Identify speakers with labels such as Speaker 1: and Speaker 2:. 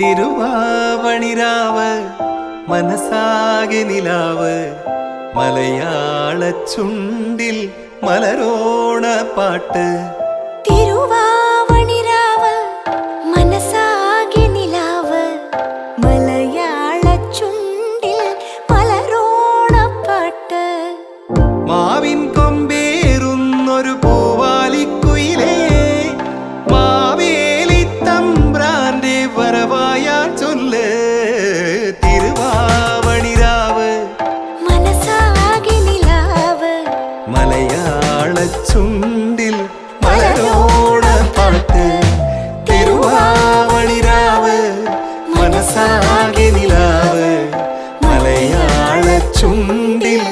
Speaker 1: തിരുവാവണിരാവ് മനസാകെ നിലാവ് മലയാള ചുണ്ടിൽ മലരോണ പാട്ട്.
Speaker 2: തിരുവാവണിരാവ് മനസാകെ നിലാവ് മലയാള ചുണ്ടിൽ മലരോണ പാട്ട്.
Speaker 1: മാവിൻ കൊമ്പേറുന്നൊരു പൂവാലിക്കുയിലേ മാവേലി തമ്പ്രാന്റെ വരവായാൽ ചൊല്ല്. തിരുവാവണിരാവ്
Speaker 2: മനസാകെ നിലാവ്
Speaker 1: മലയാള ചുണ്ടിൽ മലരോണ പാട്ട്. തിരുവാവണിരാവ് മനസാകെ നിലാവ് മലയാള ചുണ്ടിൽ